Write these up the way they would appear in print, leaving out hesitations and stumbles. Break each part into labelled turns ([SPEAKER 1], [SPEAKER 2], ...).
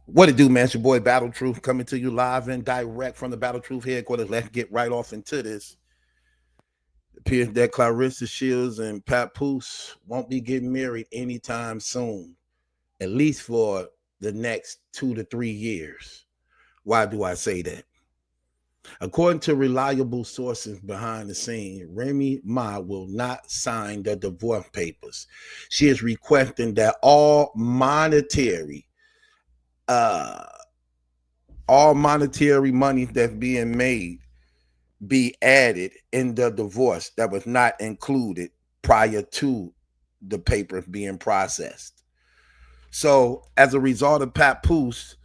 [SPEAKER 1] What it do, man? It's your boy Battle Truth coming to you live and direct from the Battle Truth headquarters. Let's get right off into this. It appears that Claressa Shields and Pat Poose won't be getting married anytime soon, at least for the next 2 to 3 years. Why do I say that? According to reliable sources behind the scene, Remy Ma will not sign the divorce papers. She is requesting that uh, all monetary money that's being made be added in the divorce that was not included prior to the papers being processed. So, as a result of Papoose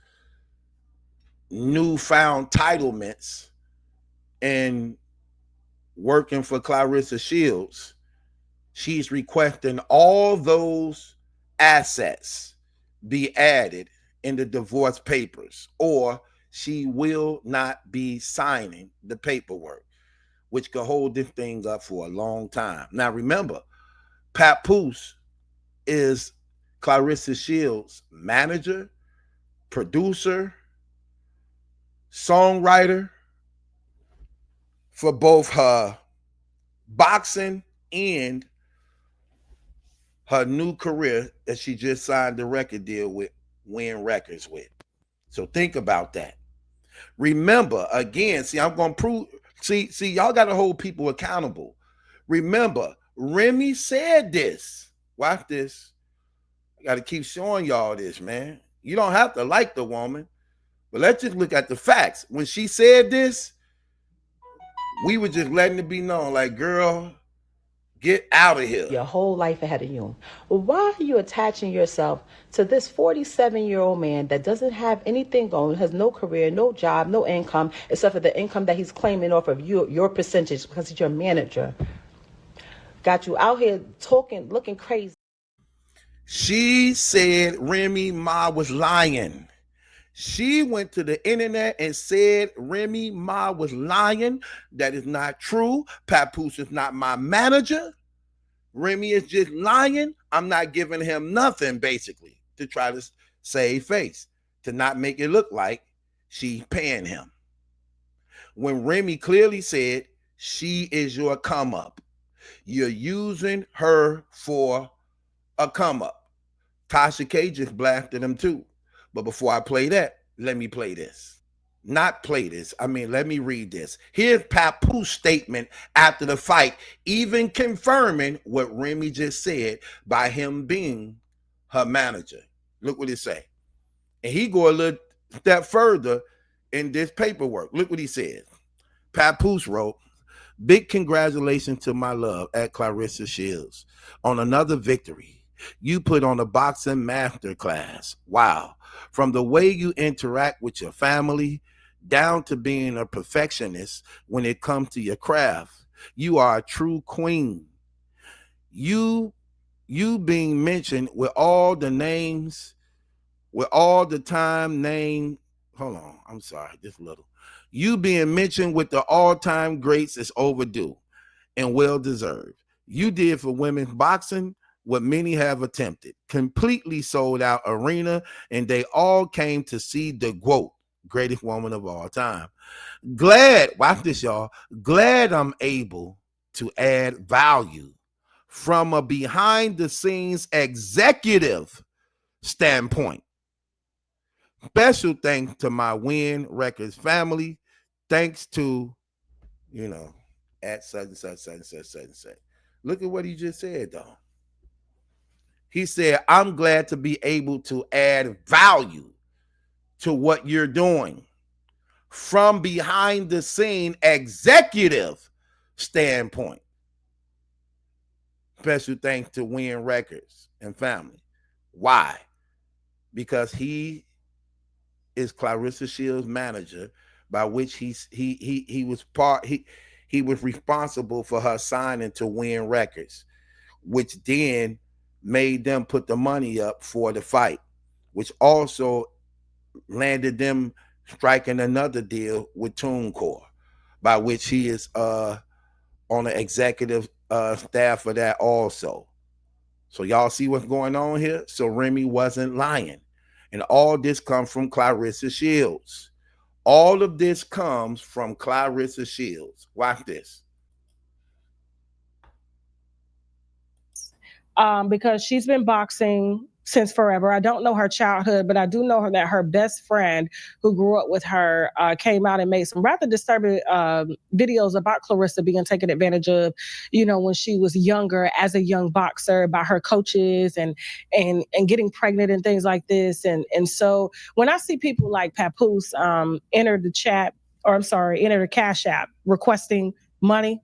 [SPEAKER 1] newfound entitlements and working for Claressa Shields, she's requesting all those assets be added in the divorce papers, or she will not be signing the paperwork, which could hold this thing up for a long time. Now, remember, Papoose is Claressa Shields' manager, producer, songwriter for both her boxing and her new career that she just signed the record deal with Win Records with. So think about that. Remember, again, see, I'm going to prove, y'all got to hold people accountable. Remember, Remy said this. Watch this. I got to keep showing y'all this, man. You don't have to like the woman, but let's just look at the facts. When she said this, we were just letting it be known, like, girl, get out of here.
[SPEAKER 2] Your whole life ahead of you. Well, why are you attaching yourself to this 47-year-old man that doesn't have anything going, has no career, no job, no income, except for the income that he's claiming off of you, your percentage, because he's your manager? Got you out here talking, looking crazy.
[SPEAKER 1] She said Remy Ma was lying. She went to the internet and said Remy Ma was lying. That is not true. Papoose is not my manager. Remy is just lying. I'm not giving him nothing, basically, to try to save face, to not make it look like she's paying him. When Remy clearly said she is your come up, you're using her for a come up. Tasha K just blasted him too. But before I play that, let me play this. Not play this. Let me read this. Here's Papoose's statement after the fight, even confirming what Remy just said by him being her manager. Look what he say. And he go a little step further in this paperwork. Look what he said. Papoose wrote, "Big congratulations to my love at Claressa Shields on another victory. You put on a boxing masterclass. Wow. From the way you interact with your family down to being a perfectionist when it comes to your craft, you are a true queen. You being mentioned with all the names, with all the time name. Hold on, I'm sorry, just a little. You being mentioned with the all-time greats is overdue and well deserved. You did for women's boxing what many have attempted. Completely sold out arena, and they all came to see the GOAT, greatest woman of all time. Glad, watch this, y'all. Glad I'm able to add value from a behind the scenes executive standpoint. Special thanks to my Win Records family. Thanks to, at such and such, such and such, such and such. Look at what he just said, though. He said, I'm glad to be able to add value to what you're doing from behind the scene executive standpoint. Special thanks to Win Records and family. Why? Because he is Claressa Shields' manager, by which he was responsible for her signing to Win Records, which then made them put the money up for the fight, which also landed them striking another deal with TuneCore, by which he is on the executive staff for that also. So y'all see what's going on here? So Remy wasn't lying. And all this comes from Claressa Shields. All of this comes from Claressa Shields. Watch this.
[SPEAKER 3] Because she's been boxing since forever. I don't know her childhood, but I do know her that her best friend who grew up with her came out and made some rather disturbing videos about Claressa being taken advantage of, when she was younger as a young boxer by her coaches and getting pregnant and things like this. And so when I see people like Papoose enter the chat, or I'm sorry, enter the Cash App requesting money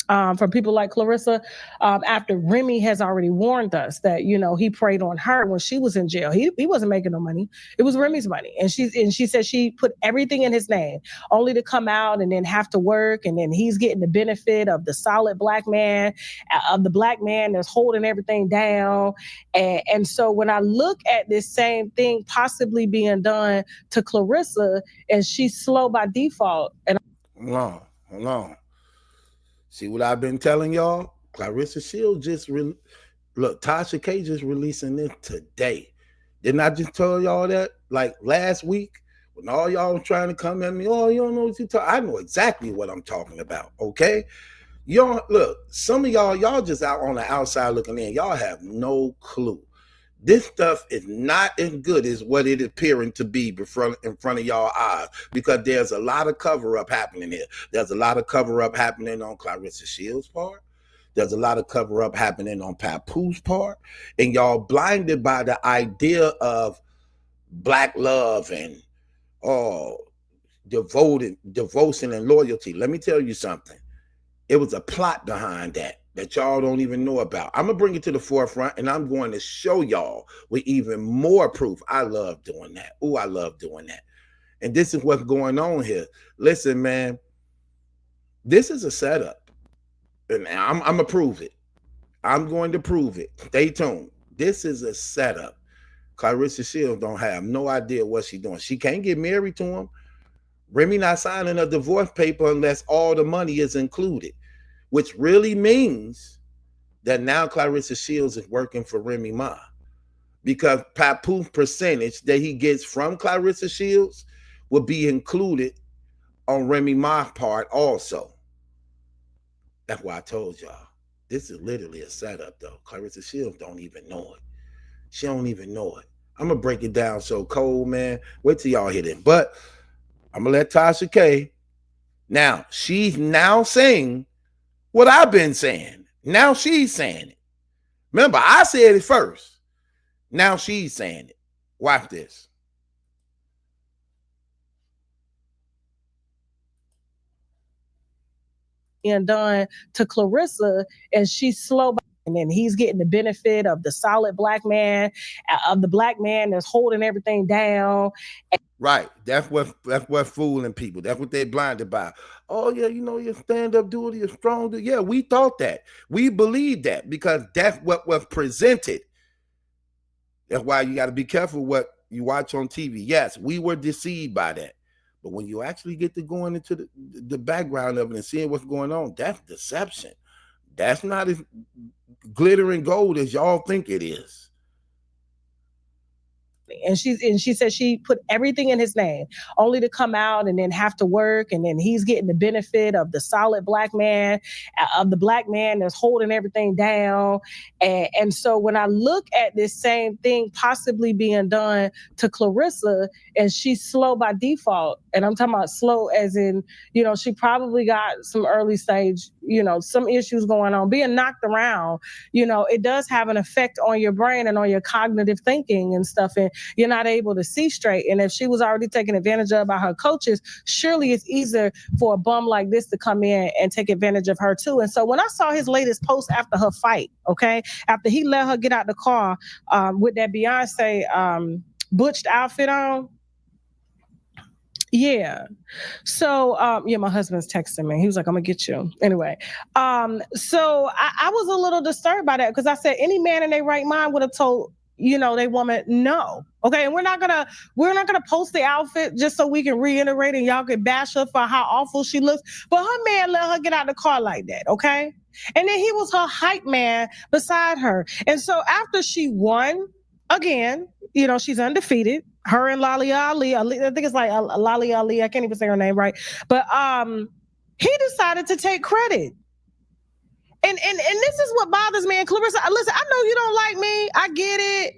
[SPEAKER 3] from people like Claressa, after Remy has already warned us that, he preyed on her when she was in jail. He wasn't making no money. It was Remy's money. And she said she put everything in his name only to come out and then have to work. And then he's getting the benefit of the solid black man, of the black man that's holding everything down. And so when I look at this same thing possibly being done to Claressa, and she's slow by default. And
[SPEAKER 1] Hold on. See what I've been telling y'all? Claressa Shields just look, Tasha K just releasing this today. Didn't I just tell y'all that like last week when all y'all was trying to come at me? Oh, you don't know what you talk. I know exactly what I'm talking about. Okay, y'all look. Some of y'all just out on the outside looking in. Y'all have no clue. This stuff is not as good as what it is appearing to be in front of y'all eyes, because there's a lot of cover up happening here. There's a lot of cover up happening on Claressa Shields' part. There's a lot of cover up happening on Papoose' part, and y'all blinded by the idea of black love and devotion and loyalty. Let me tell you something. It was a plot behind that y'all don't even know about. I'm gonna bring it to the forefront, and I'm going to show y'all with even more proof. I love doing that. Oh, I love doing that. And this is what's going on here. Listen, man, this is a setup, and I'm gonna prove it. I'm going to prove it. Stay tuned. This is a setup. Claressa Shields don't have no idea what she's doing. She can't get married to him. Remy not signing a divorce paper unless all the money is included, which really means that now Claressa Shields is working for Remy Ma, because Papoose percentage that he gets from Claressa Shields will be included on Remy Ma's part also. That's why I told y'all. This is literally a setup, though. Claressa Shields don't even know it. She don't even know it. I'm going to break it down so cold, man. Wait till y'all hit it. But I'm going to let Tasha K. Now, she's now saying what I've been saying. Now she's saying it. Remember, I said it first. Now she's saying it. Watch this.
[SPEAKER 3] And done to Claressa, and she's slow. And then he's getting the benefit of the solid black man, of the black man that's holding everything down.
[SPEAKER 1] Right. That's what fooling people. That's what they're blinded by. Oh, yeah, your stand-up dude, you're strong dude. Yeah, we thought that. We believed that because that's what was presented. That's why you got to be careful what you watch on TV. Yes, we were deceived by that. But when you actually get to going into the background of it and seeing what's going on, that's deception. That's not as glittering gold as y'all think it is.
[SPEAKER 3] And she said she put everything in his name only to come out and then have to work. And then he's getting the benefit of the solid black man, of the black man that's holding everything down. And so when I look at this same thing possibly being done to Claressa, and she's slow by default, and I'm talking about slow as in, she probably got some early stage, some issues going on, being knocked around, it does have an effect on your brain and on your cognitive thinking and stuff. And you're not able to see straight. And if she was already taken advantage of by her coaches, surely it's easier for a bum like this to come in and take advantage of her too. And so when I saw his latest post after her fight, okay, after he let her get out the car with that Beyonce butched outfit on, yeah. So, my husband's texting me. He was like, I'm gonna get you. Anyway. So I was a little disturbed by that, because I said any man in their right mind would have told, they woman no. Okay. And we're not gonna post the outfit just so we can reiterate and y'all can bash her for how awful she looks. But her man let her get out the car like that. Okay. And then he was her hype man beside her. And so after she won again, You know, she's undefeated. Her and Lali Ali, I think it's like Lali Ali. I can't even say her name right. But he decided to take credit. And this is what bothers me. And Claressa, listen, I know you don't like me. I get it.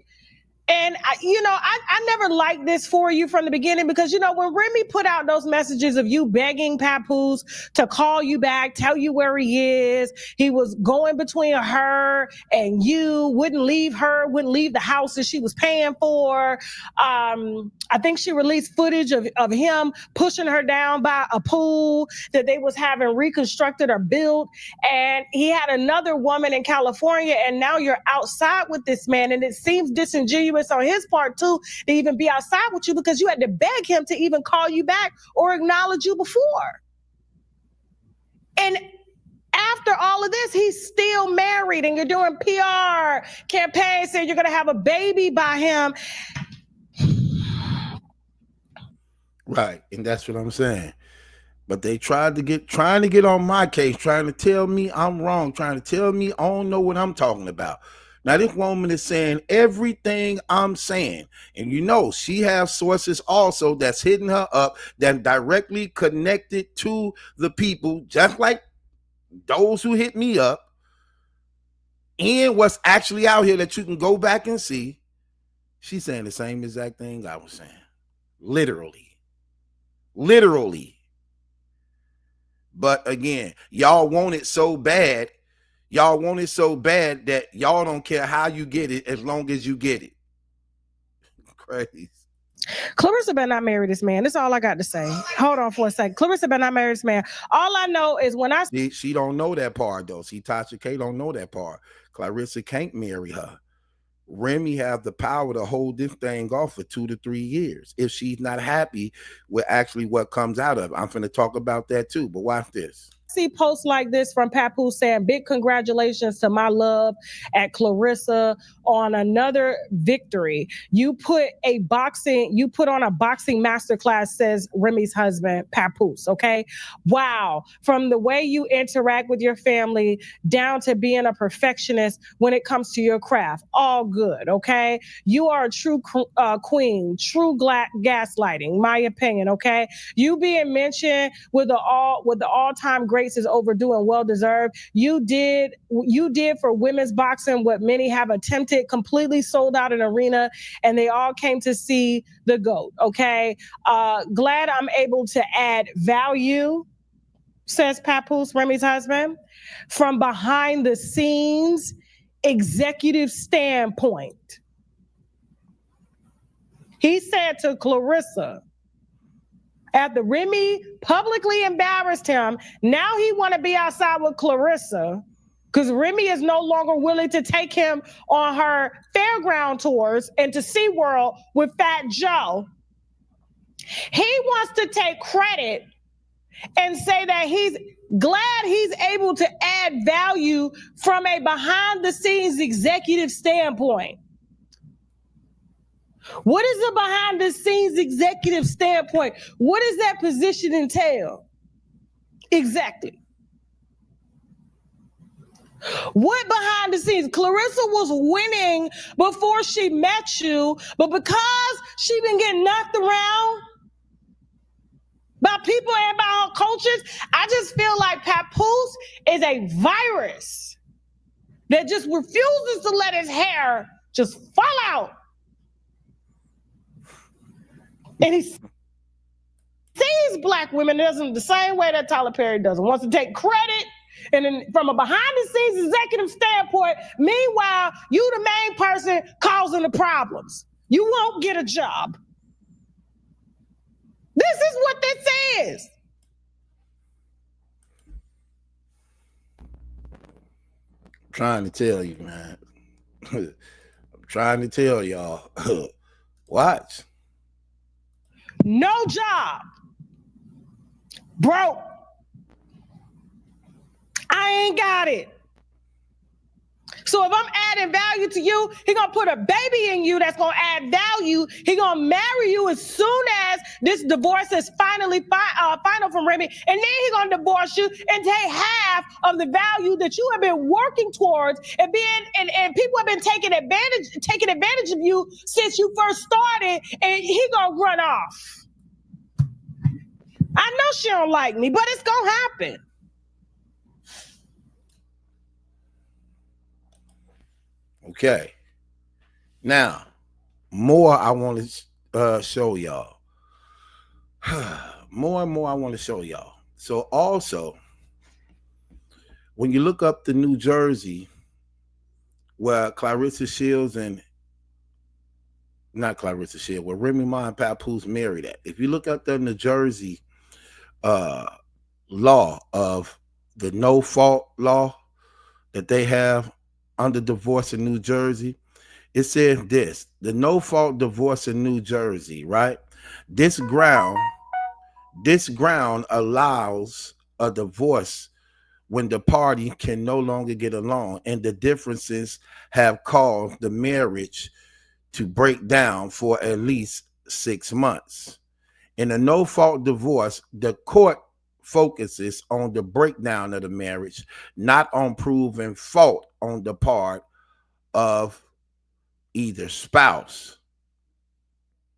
[SPEAKER 3] And I never liked this for you from the beginning because, when Remy put out those messages of you begging Papoose to call you back, tell you where he is, he was going between her and you, wouldn't leave the house that she was paying for. I think she released footage of him pushing her down by a pool that they was having reconstructed or built. And he had another woman in California, and now you're outside with this man. And it seems disingenuous on his part too to even be outside with you because you had to beg him to even call you back or acknowledge you before. And after all of this, he's still married and you're doing PR campaigns saying you're going to have a baby by him.
[SPEAKER 1] Right. And that's what I'm saying. But they trying to get on my case, trying to tell me I'm wrong, trying to tell me I don't know what I'm talking about. Now, this woman is saying everything I'm saying. And she has sources also that's hitting her up that directly connected to the people, just like those who hit me up, and what's actually out here that you can go back and see. She's saying the same exact thing I was saying. Literally. But again, y'all want it so bad. Y'all want it so bad that y'all don't care how you get it as long as you get it. Crazy.
[SPEAKER 3] Claressa better not marry this man. That's all I got to say. Hold on for a second. Claressa better not marry this man. All I know is when I...
[SPEAKER 1] She don't know that part, though. See, Tasha K don't know that part. Claressa can't marry her. Remy have the power to hold this thing off for 2 to 3 years if she's not happy with actually what comes out of it. I'm finna talk about that too, but watch this.
[SPEAKER 3] See posts like this from Papoose saying, big congratulations to my love at Claressa on another victory. You put on a boxing masterclass, says Remy's husband, Papoose, okay? Wow. From the way you interact with your family down to being a perfectionist when it comes to your craft, all good, okay? You are a true queen, true gaslighting, my opinion, okay? You being mentioned with the all-time great is overdue and well-deserved. You did for women's boxing what many have attempted, completely sold out an arena, and they all came to see the GOAT, okay? Glad I'm able to add value, says Papoose, Remy's husband, from behind the scenes executive standpoint. He said to Claressa, after Remy publicly embarrassed him, now he want to be outside with Claressa because Remy is no longer willing to take him on her fairground tours and to SeaWorld with Fat Joe. He wants to take credit and say that he's glad he's able to add value from a behind-the-scenes executive standpoint. What is a behind-the-scenes executive standpoint? What does that position entail? Exactly. What behind the scenes? Claressa was winning before she met you, but because she been getting knocked around by people and by her cultures, I just feel like Papoose is a virus that just refuses to let his hair just fall out. And he sees black women the same way that Tyler Perry does. Wants to take credit, and then from a behind-the-scenes executive standpoint, meanwhile, you the main person causing the problems. You won't get a job. This is what this is.
[SPEAKER 1] I'm trying to tell you, man. I'm trying to tell y'all. Watch.
[SPEAKER 3] No job. Broke. I ain't got it. So if I'm adding value to you, he gonna put a baby in you that's gonna add value. He gonna marry you as soon as this divorce is finally final from Remy, and then he gonna divorce you and take half of the value that you have been working towards and and people have been taking advantage of you since you first started, and he gonna run off. I know she don't like me, but it's gonna happen.
[SPEAKER 1] Okay. Now, more I want to show y'all. More and more I want to show y'all. So also, when you look up the New Jersey, where Claressa Shields and not Claressa Shields, where Remy Ma and Papoose married at. If you look up the New Jersey law of the no fault law that they have under divorce in New Jersey, it says this: the no fault divorce in New Jersey, right? This ground allows a divorce when the party can no longer get along and the differences have caused the marriage to break down for at least 6 months. In a no fault divorce, the court focuses on the breakdown of the marriage, not on proving fault on the part of either spouse.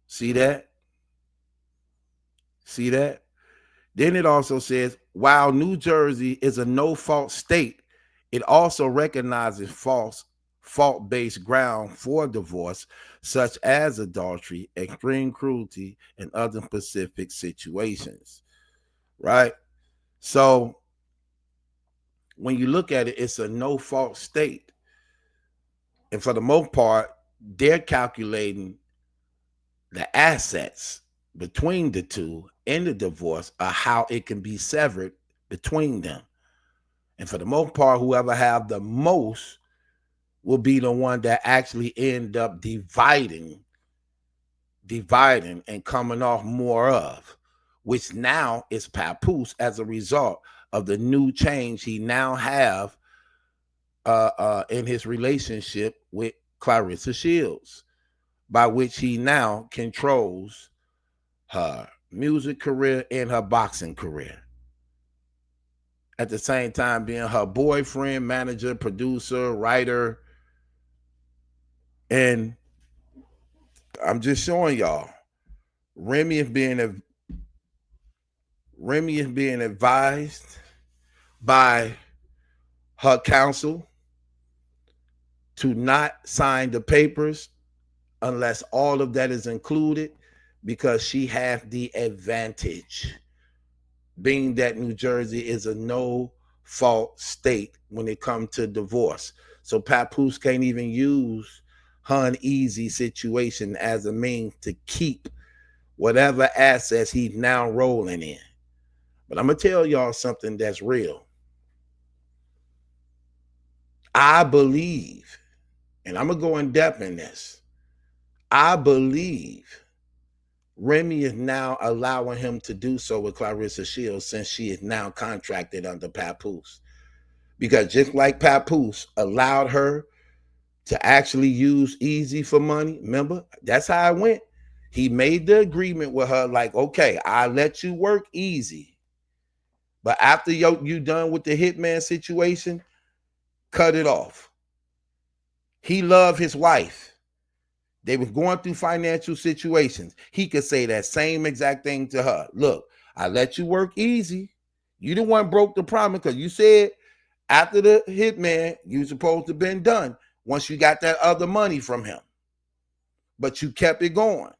[SPEAKER 1] See that? See that? Then it also says, while New Jersey is a no fault state, it also recognizes fault-based ground for divorce, such as adultery, extreme cruelty, and other specific situations. Right? So when you look at it, it's a no fault state. And for the most part, they're calculating the assets between the two in the divorce or how it can be severed between them. And for the most part, whoever have the most will be the one that actually end up dividing and coming off more of, which now is Papoose as a result of the new change he now have in his relationship with Claressa Shields, by which he now controls her music career and her boxing career. At the same time, being her boyfriend, manager, producer, writer. And I'm just showing y'all, Remy is being advised by her counsel to not sign the papers unless all of that is included, because she has the advantage, being that New Jersey is a no fault state when it comes to divorce. So Papoose can't even use her uneasy situation as a means to keep whatever assets he's now rolling in. But I'm going to tell y'all something that's real. I believe, and I'm going to go in depth in this, I believe Remy is now allowing him to do so with Claressa Shields, since she is now contracted under Papoose. Because just like Papoose allowed her to actually use Easy for money, remember, that's how it went. He made the agreement with her, like, okay, I'll let you work Easy, but after you done with the hitman situation, cut it off. He loved his wife. They was going through financial situations. He could say that same exact thing to her. Look, I let you work Easy. You the one broke the promise, because you said after the hitman, you supposed to have been done once you got that other money from him. But you kept it going.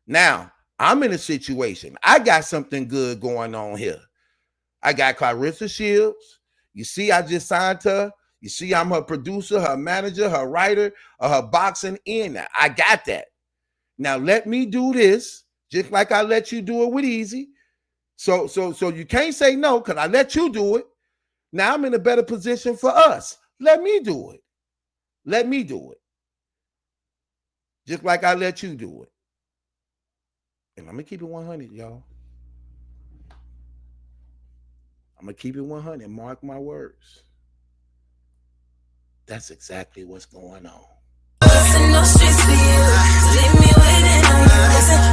[SPEAKER 1] Now, I'm in a situation. I got something good going on here. I got Claressa Shields. You see, I just signed her. You see, I'm her producer, her manager, her writer, her boxing in that. I got that. Now let me do this, just like I let you do it with Easy. So you can't say no, because I let you do it. Now I'm in a better position for us. Let me do it. Let me do it. Just like I let you do it. And I'm going to keep it 100, y'all. I'm going to keep it 100. Mark my words. That's exactly what's going on.
[SPEAKER 4] No streets for you. Leave me waiting on you. Listen,